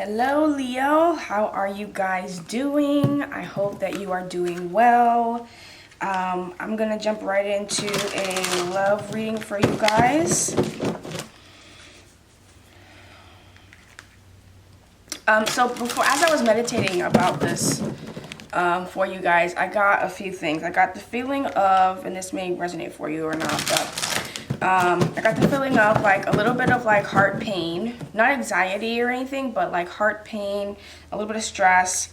Hello Leo, how are you guys doing? I hope that you are doing well. I'm gonna jump right into a love reading for you guys. So as I was meditating about this for you guys, I got a few things. I got the feeling of, and this may resonate for you or not, but I got the feeling of like a little bit of like heart pain, not anxiety or anything, but like heart pain, a little bit of stress.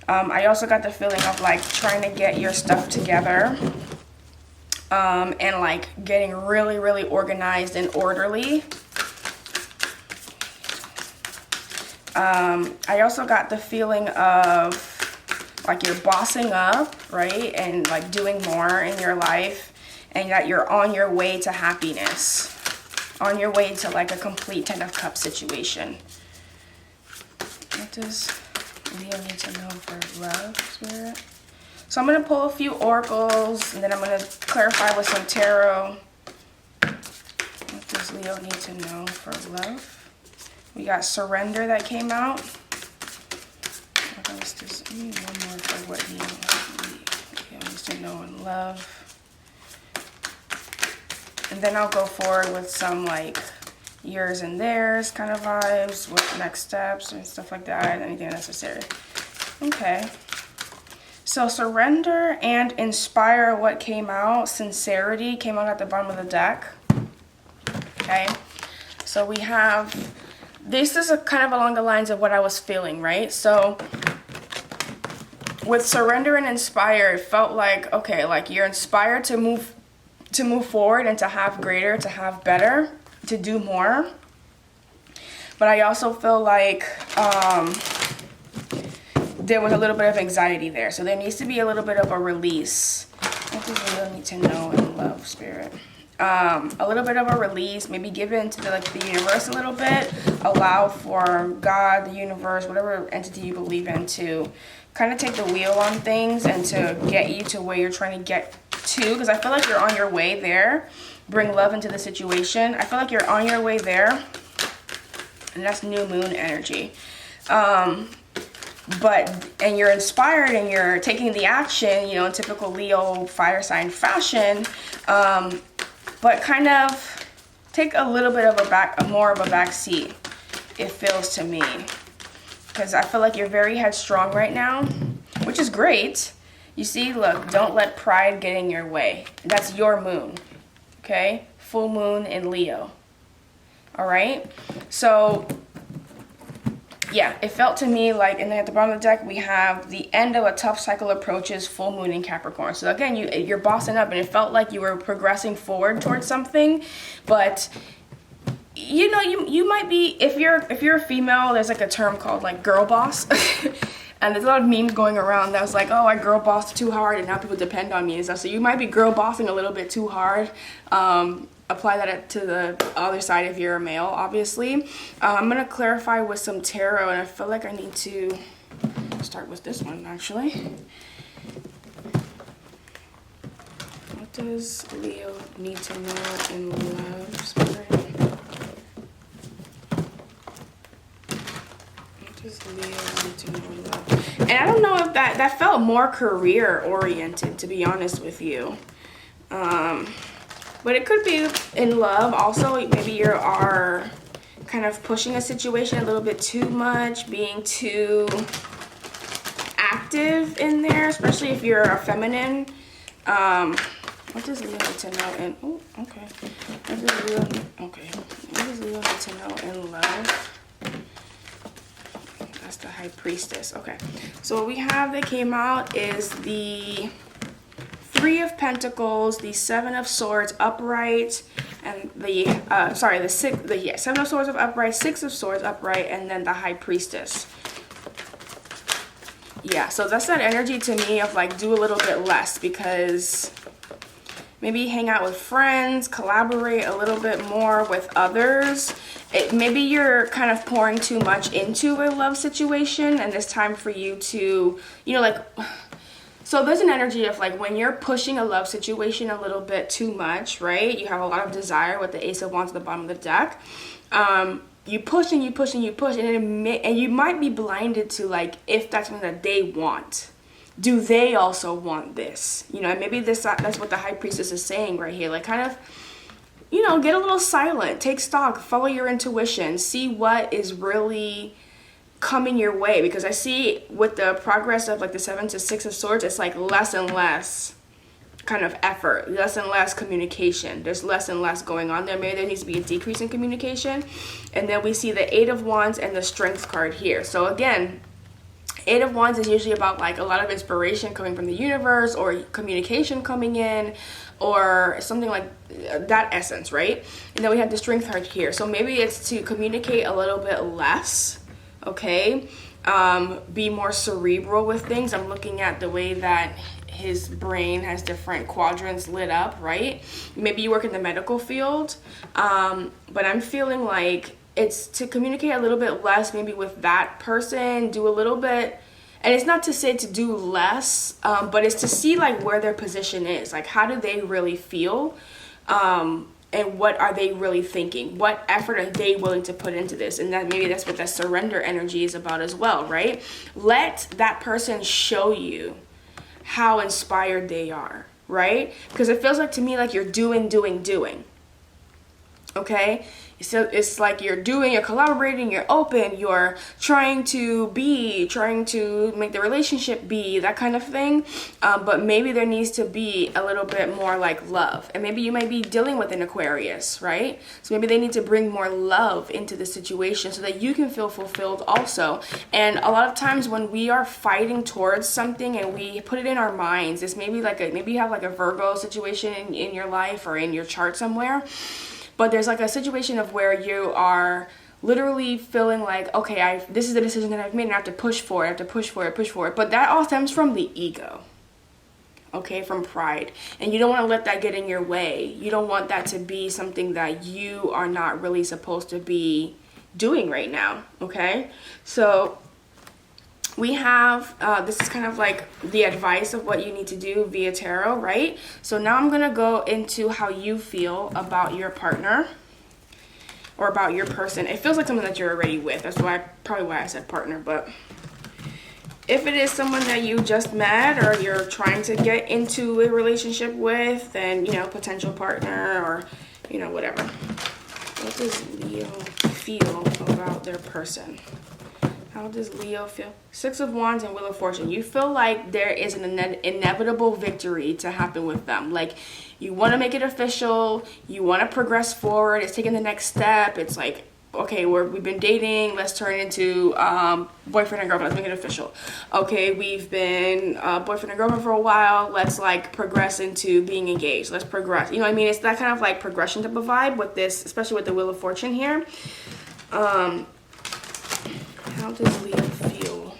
I also got the feeling of like trying to get your stuff together and like getting really, really organized and orderly. I also got the feeling of like you're bossing up, right? And like doing more in your life, and that you're on your way to happiness, on your way to like a complete Ten of Cups situation. What does Leo need to know for love, Spirit? So I'm going to pull a few oracles, and then I'm going to clarify with some tarot. What does Leo need to know for love? We got surrender that came out. What else does, I need one more for what Leo needs to know in love. And then I'll go forward with some like yours and theirs kind of vibes, with next steps and stuff like that, anything necessary. Okay. So surrender and inspire, what came out, sincerity came out at the bottom of the deck. Okay. So we have, this is a kind of along the lines of what I was feeling, right? So with surrender and inspire, it felt like, okay, like you're inspired to move forward and to have greater, to have better, to do more. But I also feel like there was a little bit of anxiety there. So there needs to be a little bit of a release. What does Leo need to know in love, Spirit? A little bit of a release, maybe give in to the universe a little bit. Allow for God, the universe, whatever entity you believe in, to kind of take the wheel on things and to get you to where you're trying to get to, because I feel like you're on your way there. Bring love into the situation. I feel like you're on your way there, and that's new moon energy. And you're inspired and you're taking the action, in typical Leo fire sign fashion, but kind of take a little bit of more of a back seat, it feels to me, because I feel like you're very headstrong right now, which is great. You see, look, don't let pride get in your way. That's your moon, okay? Full moon in Leo, all right? So, yeah, it felt to me like, and then at the bottom of the deck, we have the end of a tough cycle approaches, full moon in Capricorn. So again, you're bossing up, and it felt like you were progressing forward towards something, but you might be, if you're a female, there's like a term called like girl boss. And there's a lot of memes going around that was like, oh, I girl bossed too hard and now people depend on me and stuff. So you might be girl bossing a little bit too hard. Apply that to the other side if you're a male, obviously. I'm going to clarify with some tarot, and I feel like I need to start with this one, actually. What does Leo need to know in love, Spirit? Leo need to know in love? And I don't know if that felt more career oriented, to be honest with you. But it could be in love also. Maybe you are kind of pushing a situation a little bit too much, being too active in there, especially if you're a feminine. What does Leo need to know in, oh, okay. What does Leo need to know in love? That's the High Priestess. Okay, so what we have that came out is the Three of Pentacles, the Seven of Swords upright, and the Seven of Swords upright, Six of Swords upright, and then the High Priestess. Yeah, so that's that energy to me of like do a little bit less, because maybe hang out with friends, collaborate a little bit more with others. Maybe you're kind of pouring too much into a love situation, and it's time for you to, so there's an energy of like when you're pushing a love situation a little bit too much, right? You have a lot of desire with the Ace of Wands at the bottom of the deck. you push and you push and you push, and you might be blinded to like if that's something that they want. Do they also want this? You know, and maybe that's what the High Priestess is saying right here. Like, kind of, you know, get a little silent, take stock, follow your intuition, see what is really coming your way. Because I see with the progress of like the 7 to 6 of Swords, it's like less and less kind of effort, less and less communication. There's less and less going on there. Maybe there needs to be a decrease in communication. And then we see the 8 of Wands and the Strength card here. So again, 8 of Wands is usually about like a lot of inspiration coming from the universe, or communication coming in, or something like that essence, right? And then we have the Strength card here. So maybe it's to communicate a little bit less, okay? Be more cerebral with things. I'm looking at the way that his brain has different quadrants lit up, right? Maybe you work in the medical field, but I'm feeling like it's to communicate a little bit less, maybe with that person, do a little bit, and it's not to say to do less, but it's to see like where their position is, like how do they really feel, and what are they really thinking? What effort are they willing to put into this? And that maybe that's what that surrender energy is about as well, right? Let that person show you how inspired they are, right? Because it feels like to me like you're doing. Okay? So it's like you're doing, you're collaborating, you're open, you're trying to make the relationship be, that kind of thing. But maybe there needs to be a little bit more like love. And maybe you might be dealing with an Aquarius, right? So maybe they need to bring more love into the situation so that you can feel fulfilled also. And a lot of times when we are fighting towards something and we put it in our minds, it's maybe you have like a Virgo situation in your life or in your chart somewhere. But there's like a situation of where you are literally feeling like, okay, this is the decision that I've made and I have to push for it. But that all stems from the ego, okay, from pride. And you don't want to let that get in your way. You don't want that to be something that you are not really supposed to be doing right now, okay? So we have, this is kind of like the advice of what you need to do via tarot, right? So now I'm going to go into how you feel about your partner or about your person. It feels like someone that you're already with. That's probably why I said partner. But if it is someone that you just met or you're trying to get into a relationship with, then, you know, potential partner or, you know, whatever. What does Leo feel about their person? How does Leo feel? 6 of Wands and Wheel of Fortune. You feel like there is an inevitable victory to happen with them. Like, you want to make it official. You want to progress forward. It's taking the next step. It's like, okay, we've been dating. Let's turn it into boyfriend and girlfriend. Let's make it official. Okay, we've been boyfriend and girlfriend for a while. Let's like progress into being engaged. Let's progress. You know what I mean? It's that kind of like progression type of vibe with this, especially with the Wheel of Fortune here. How does Leo feel?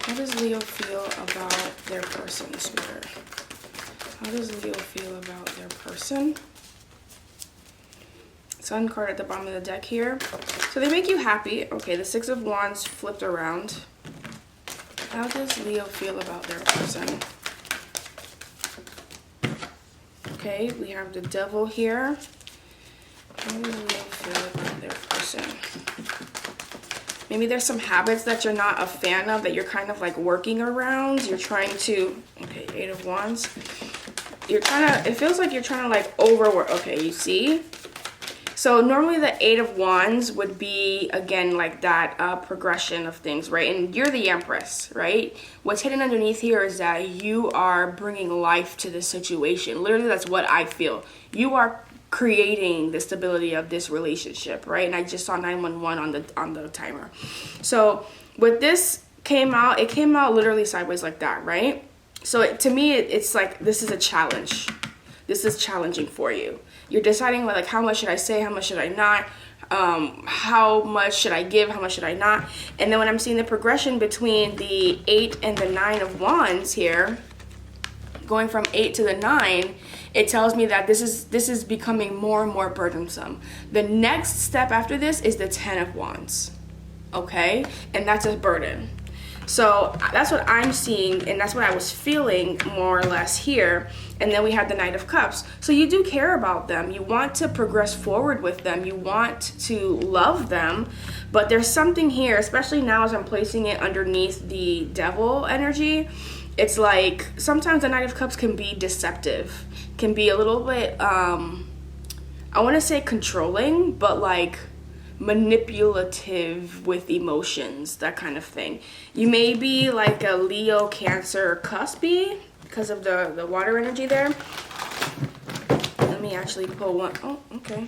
How does Leo feel about their person, Spirit? How does Leo feel about their person? Sun card at the bottom of the deck here. So they make you happy. Okay, the 6 of Wands flipped around. How does Leo feel about their person? Okay, we have the Devil here. How does Leo feel about their person? Maybe there's some habits that you're not a fan of that you're kind of like working around. You're trying to, okay, 8 of Wands. It feels like you're trying to like overwork. Okay, you see? So normally the 8 of Wands would be, again, like that progression of things, right? And you're the Empress, right? What's hidden underneath here is that you are bringing life to the situation. Literally, that's what I feel. You are creating the stability of this relationship, right? And I just saw 911 on the timer. So with this it came out literally sideways like that, right? So to me, it's like this is a challenge. This is challenging for you. You're deciding like how much should I say, how much should I not, how much should I give, how much should I not. And then when I'm seeing the progression between the 8 and the 9 of Wands here, going from 8 to the 9, it tells me that this is becoming more and more burdensome. The next step after this is the 10 of Wands, okay? And that's a burden. So that's what I'm seeing, and that's what I was feeling more or less here. And then we have the Knight of Cups. So you do care about them. You want to progress forward with them. You want to love them. But there's something here, especially now as I'm placing it underneath the Devil energy. It's like sometimes the Knight of Cups can be deceptive, can be a little bit, I want to say controlling, but like manipulative with emotions, that kind of thing. You may be like a Leo, Cancer, cuspy because of the water energy there. Let me actually pull one. Oh, okay.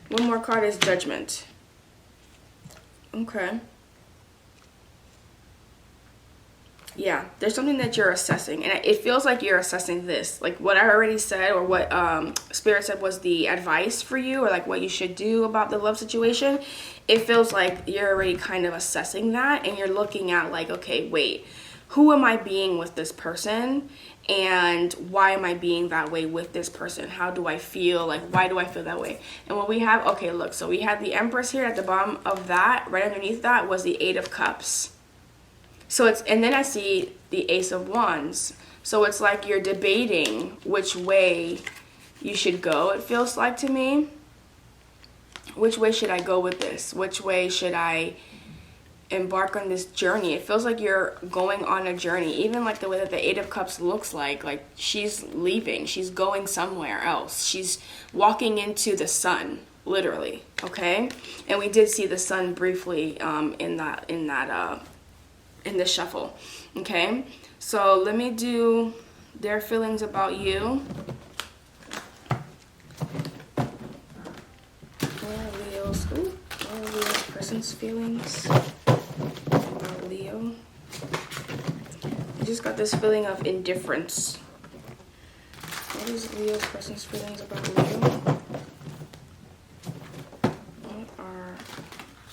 One more card is Judgment. Okay. Yeah, there's something that you're assessing, and it feels like you're assessing this. Like what I already said, or what Spirit said was the advice for you, or like what you should do about the love situation. It feels like you're already kind of assessing that, and you're looking at like, okay, wait, who am I being with this person? And why am I being that way with this person? How do I feel? Like, why do I feel that way? And what we have, okay, look, so we had the Empress here at the bottom of that. Right underneath that was the Eight of Cups. So it's, and then I see the Ace of Wands. So it's like you're debating which way you should go, it feels like to me. Which way should I go with this? Which way should I embark on this journey? It feels like you're going on a journey. Even like the way that the Eight of Cups looks like she's leaving. She's going somewhere else. She's walking into the sun, literally, okay? And we did see the sun briefly in the shuffle, okay? So let me do their feelings about you. What are Leo's person's feelings about Leo? I just got this feeling of indifference. What is Leo's person's feelings about Leo? What are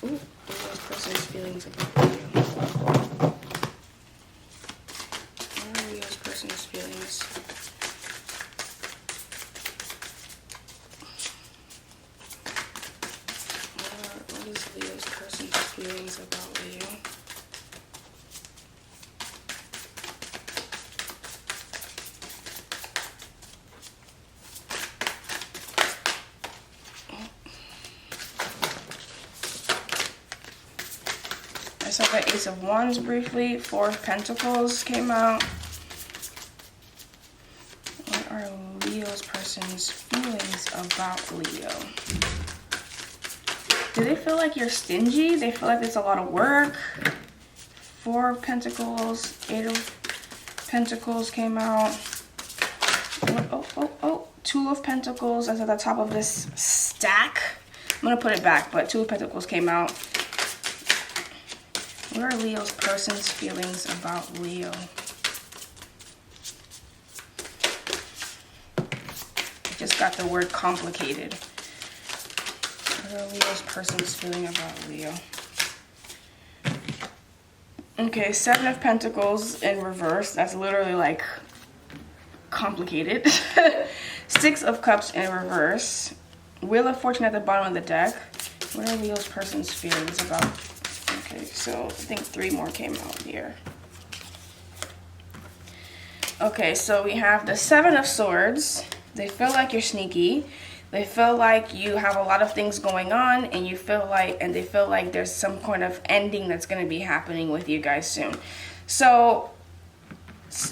Leo's person's feelings about Leo? Person's feelings. What is Leo's person's feelings about Leo? I saw the Ace of Wands briefly. Four of Pentacles came out. Leo's person's feelings about Leo. Do they feel like you're stingy? They feel like it's a lot of work. Four of Pentacles, Eight of Pentacles came out. Oh, Two of Pentacles is at the top of this stack. I'm gonna put it back, but Two of Pentacles came out. What are Leo's person's feelings about Leo? Just got the word complicated. What are Leo's person's feeling about Leo? Okay, Seven of Pentacles in reverse. That's literally like complicated. Six of Cups in reverse. Wheel of Fortune at the bottom of the deck. What are Leo's person's feelings about? Okay, so I think three more came out here. Okay, so we have the Seven of Swords. They feel like you're sneaky. They feel like you have a lot of things going on, and they feel like there's some kind of ending that's going to be happening with you guys soon. So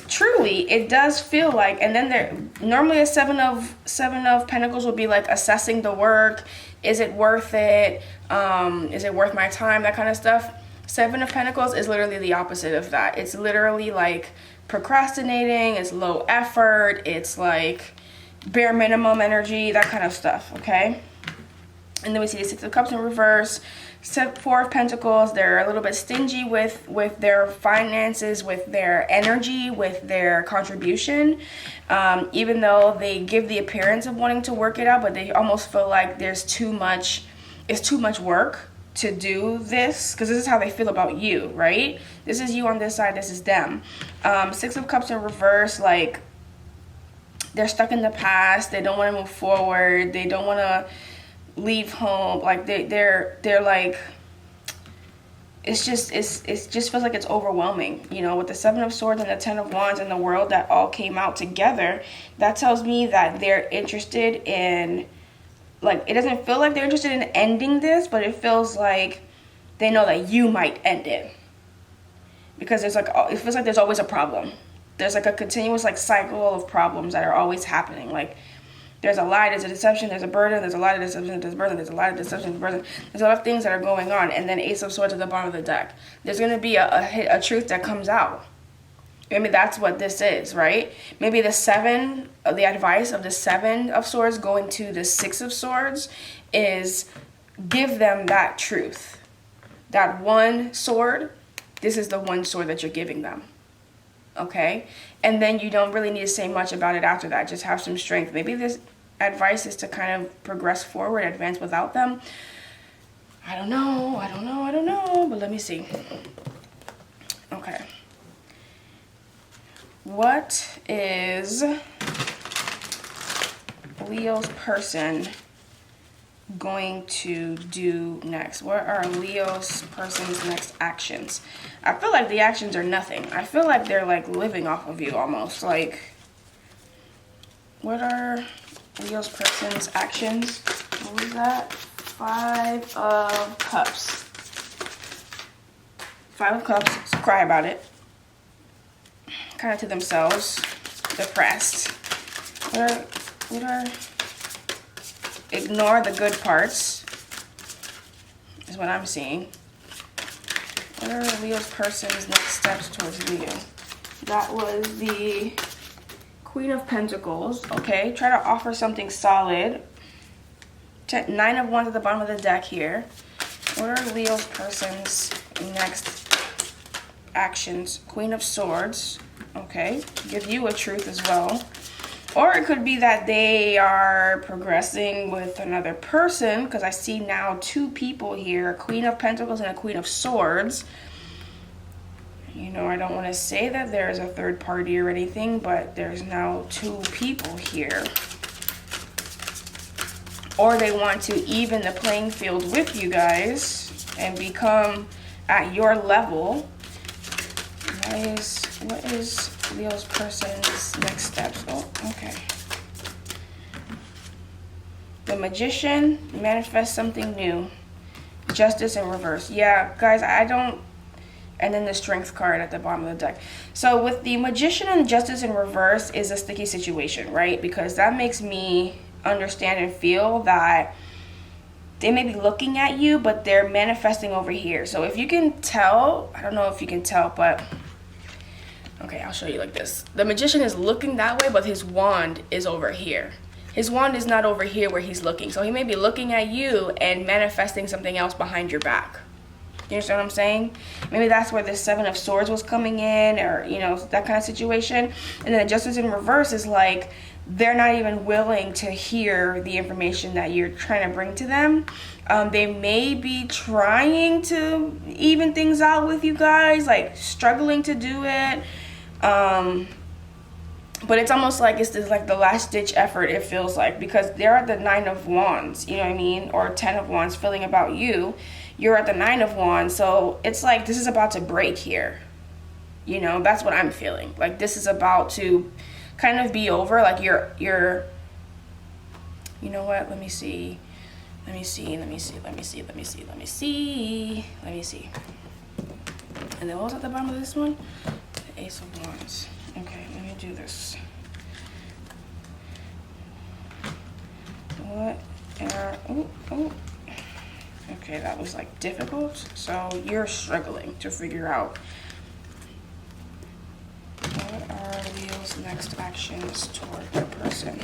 truly, it does feel like, and then normally a seven of Pentacles would be like assessing the work. Is it worth it? Is it worth my time? That kind of stuff. Seven of Pentacles is literally the opposite of that. It's literally like procrastinating. It's low effort. It's like bare minimum energy, that kind of stuff, okay? And then we see the Six of Cups in reverse. Four of Pentacles, they're a little bit stingy with their finances, with their energy, with their contribution. Even though they give the appearance of wanting to work it out, but they almost feel like it's too much work to do this, because this is how they feel about you, right? This is you on this side, this is them. Six of Cups in reverse, like they're stuck in the past. They don't want to move forward. They don't want to leave home. Like they're like, it just feels like it's overwhelming, you know, with the Seven of Swords and the Ten of Wands and the World that all came out together. That tells me that they're interested in, like, it doesn't feel like they're interested in ending this, but it feels like they know that you might end it, because there's like, it feels like there's always a problem. There's like a continuous like cycle of problems that are always happening. Like, there's a lie, there's a deception, there's a burden, there's a lie, there's a deception, there's a burden, there's a lie, there's a deception, there's a burden. There's a lot of things that are going on, and then Ace of Swords at the bottom of the deck. There's going to be a truth that comes out. Maybe that's what this is, right? Maybe the advice of the Seven of Swords going to the Six of Swords is give them that truth. That one sword, this is the one sword that you're giving them. Okay? And then you don't really need to say much about it after that. Just have some strength. Maybe this advice is to kind of progress forward, advance without them. I don't know. But let me see. Okay. What is Leo's person going to do next? What are Leo's person's next actions? I feel like the actions are nothing. I feel like they're like living off of you almost. Like, what are Leo's person's actions? What was that? Five of Cups. Five of Cups. Cry about it. Kind of to themselves. Depressed. What are ignore the good parts is what I'm seeing. What are Leo's person's next steps towards Leo? That was the Queen of Pentacles. Okay, try to offer something solid. Nine of Wands at the bottom of the deck here. What are Leo's person's next actions? Queen of Swords. Okay, give you a truth as well. Or it could be that they are progressing with another person, because I see now two people here, a Queen of Pentacles and a Queen of Swords. You know, I don't want to say that there's a third party or anything, but there's now two people here. Or they want to even the playing field with you guys and become at your level. What is Leo's person's next steps? Oh, okay. The Magician, manifest something new. Justice in reverse. Yeah, guys, I don't... And then the Strength card at the bottom of the deck. So with the Magician and Justice in reverse is a sticky situation, right? Because that makes me understand and feel that they may be looking at you, but they're manifesting over here. So if you can tell, I don't know if you can tell, but... Okay, I'll show you like this. The Magician is looking that way, but his wand is over here. His wand is not over here where he's looking. So he may be looking at you and manifesting something else behind your back. You understand what I'm saying? Maybe that's where the Seven of Swords was coming in, or, you know, that kind of situation. And then the Justice in reverse is like, they're not even willing to hear the information that you're trying to bring to them. They may be trying to even things out with you guys, like struggling to do it. But it's almost like it's this, like the last ditch effort, it feels like, because they're at the Nine of Wands, you know what I mean? Or 10 of Wands feeling about you. You're at the Nine of Wands, so it's like this is about to break here. You know, that's what I'm feeling. Like this is about to kind of be over. Like you're you know what? Let me see. And then what was at the bottom of this one? The Ace of Wands. Okay, let me do this. What are... Oh. Okay, that was like difficult. So you're struggling to figure out what are Leo's next actions toward their person.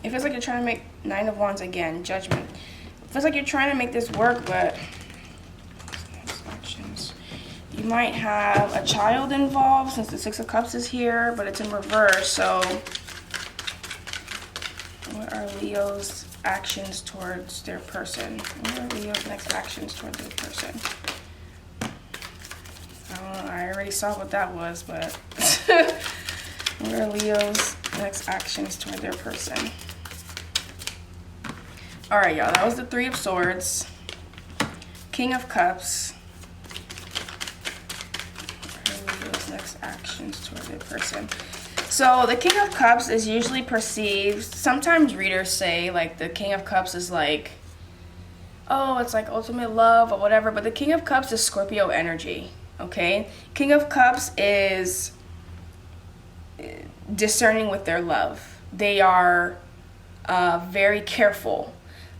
It feels like you're trying to make Nine of Wands again, Judgment. It feels like you're trying to make this work, but next actions. You might have a child involved since the Six of Cups is here, but it's in reverse. So what are Leo's actions towards their person? What are Leo's next actions towards their person? I already saw what that was, but what are Leo's next actions toward their person? All right, y'all, that was the Three of Swords. King of Cups. Leo's next actions toward the person. So the King of Cups is usually perceived, sometimes readers say like the King of Cups is like, oh, it's like ultimate love or whatever, but the King of Cups is Scorpio energy, okay? King of Cups is discerning with their love. They are very careful.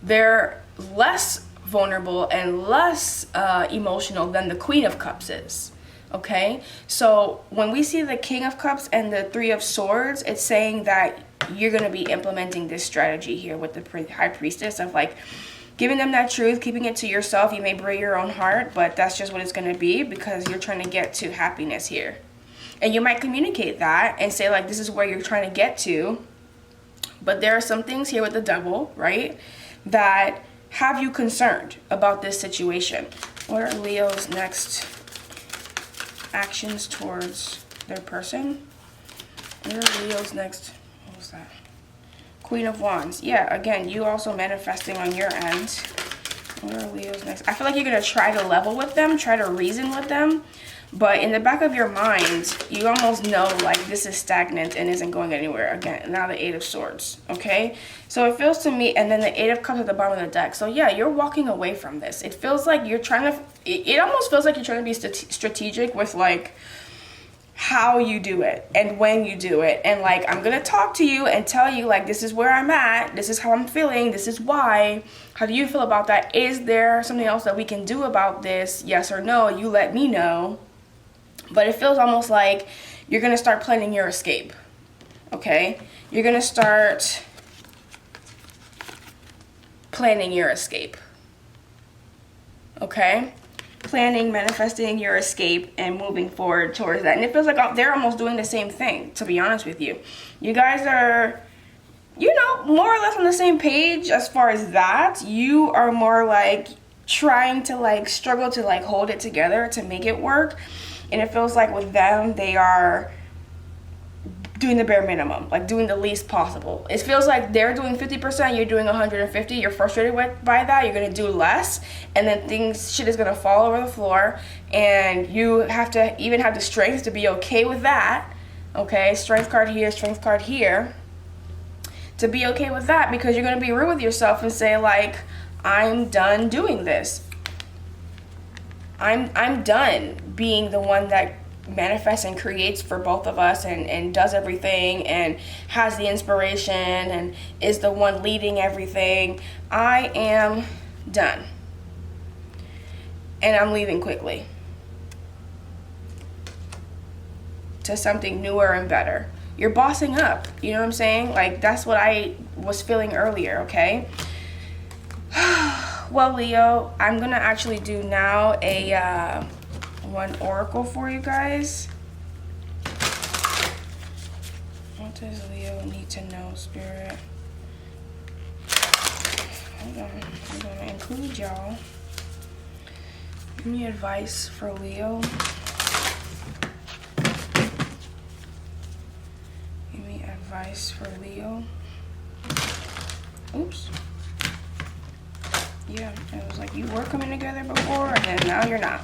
They're less vulnerable and less emotional than the Queen of Cups is. Okay, so when we see the King of Cups and the Three of Swords, it's saying that you're going to be implementing this strategy here with the High Priestess of like giving them that truth, keeping it to yourself. You may break your own heart, but that's just what it's going to be because you're trying to get to happiness here. And you might communicate that and say like, this is where you're trying to get to. But there are some things here with the Devil, right, that have you concerned about this situation. What are Leo's next actions towards their person? What are Leo's next, what was that? Queen of Wands. Yeah, again, you also manifesting on your end. What are Leo's next? I feel like you're going to try to level with them, try to reason with them. But in the back of your mind, you almost know like this is stagnant and isn't going anywhere. Again, now the Eight of Swords, okay? So it feels to me, and then the Eight of Cups at the bottom of the deck. So yeah, you're walking away from this. It feels like you're trying to, it almost feels like you're trying to be strategic with like how you do it and when you do it. And like, I'm going to talk to you and tell you like, this is where I'm at. This is how I'm feeling. This is why. How do you feel about that? Is there something else that we can do about this? Yes or no? You let me know. But it feels almost like you're going to start planning your escape, okay? You're going to start planning your escape, okay? Planning, manifesting your escape and moving forward towards that. And it feels like they're almost doing the same thing, to be honest with you. You guys are, you know, more or less on the same page as far as that. You are more like trying to like struggle to like hold it together to make it work. And it feels like with them, they are doing the bare minimum, like doing the least possible. It feels like they're doing 50%, you're doing 150. You're frustrated by that. You're going to do less. And then shit is going to fall over the floor. And you have to even have the strength to be okay with that. Okay, strength card here, strength card here. To be okay with that because you're going to be real with yourself and say like, I'm done doing this. I'm done being the one that manifests and creates for both of us and does everything and has the inspiration and is the one leading everything. I am done. And I'm leaving quickly to something newer and better. You're bossing up. You know what I'm saying? Like, that's what I was feeling earlier, okay? Well, Leo, I'm going to actually do now a one oracle for you guys. What does Leo need to know, Spirit? Hold on. I'm going to include y'all. Give me advice for Leo. Give me advice for Leo. Oops. Yeah, it was like you were coming together before and then now you're not.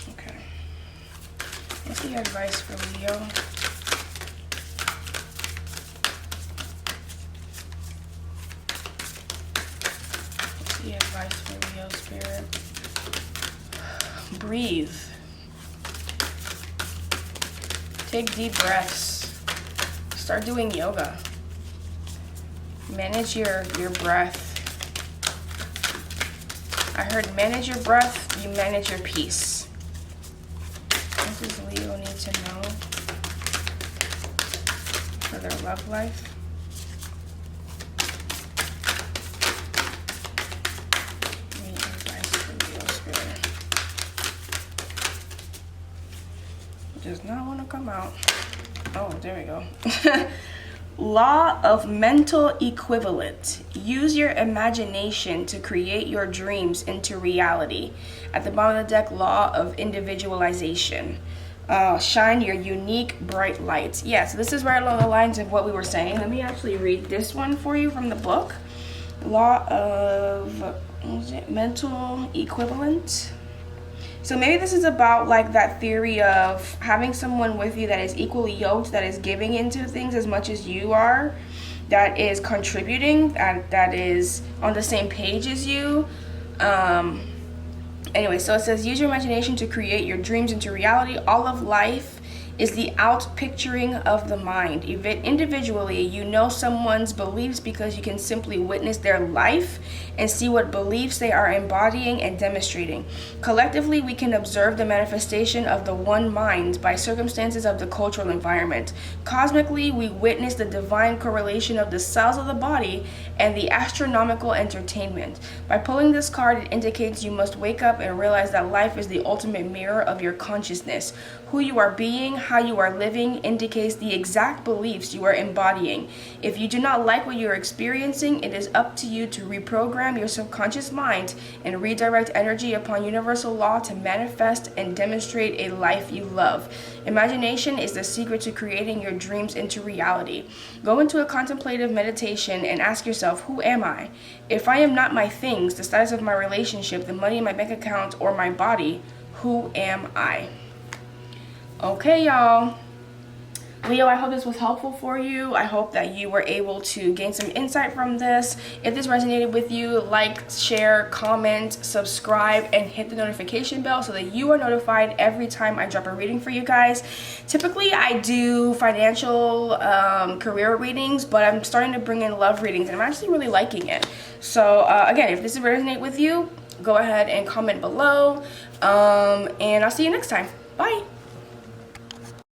Okay. What's the advice for Leo? What's the advice for Leo, Spirit? Breathe. Take deep breaths. Start doing yoga. Manage your breath. I heard manage your breath, you manage your peace. What does Leo need to know for their love life? Give me advice for Leo, Spirit. It does not want to come out. Oh, there we go. Law of mental equivalent. Use your imagination to create your dreams into reality. At the bottom of the deck, law of individualization. Shine your unique bright lights. Yeah, so this is right along the lines of what we were saying. Let me actually read this one for you from the book. Law of, what was it? Mental equivalent. So maybe this is about like that theory of having someone with you that is equally yoked, that is giving into things as much as you are, that is contributing, that is on the same page as you. Anyway, so it says, use your imagination to create your dreams into reality. All of life is the out-picturing of the mind. If it individually, you know someone's beliefs because you can simply witness their life and see what beliefs they are embodying and demonstrating. Collectively, we can observe the manifestation of the one mind by circumstances of the cultural environment. Cosmically, we witness the divine correlation of the cells of the body and the astronomical entertainment. By pulling this card, it indicates you must wake up and realize that life is the ultimate mirror of your consciousness. Who you are being, how you are living, indicates the exact beliefs you are embodying. If you do not like what you are experiencing, it is up to you to reprogram your subconscious mind and redirect energy upon universal law to manifest and demonstrate a life you love. Imagination is the secret to creating your dreams into reality. Go into a contemplative meditation and ask yourself, who am I? If I am not my things, the status of my relationship, the money in my bank account, or my body, who am I? Okay, y'all. Leo, I hope this was helpful for you. I hope that you were able to gain some insight from this. If this resonated with you, like, share, comment, subscribe, and hit the notification bell so that you are notified every time I drop a reading for you guys. Typically, I do financial career readings, but I'm starting to bring in love readings, and I'm actually really liking it. So, again, if this resonates with you, go ahead and comment below, and I'll see you next time. Bye.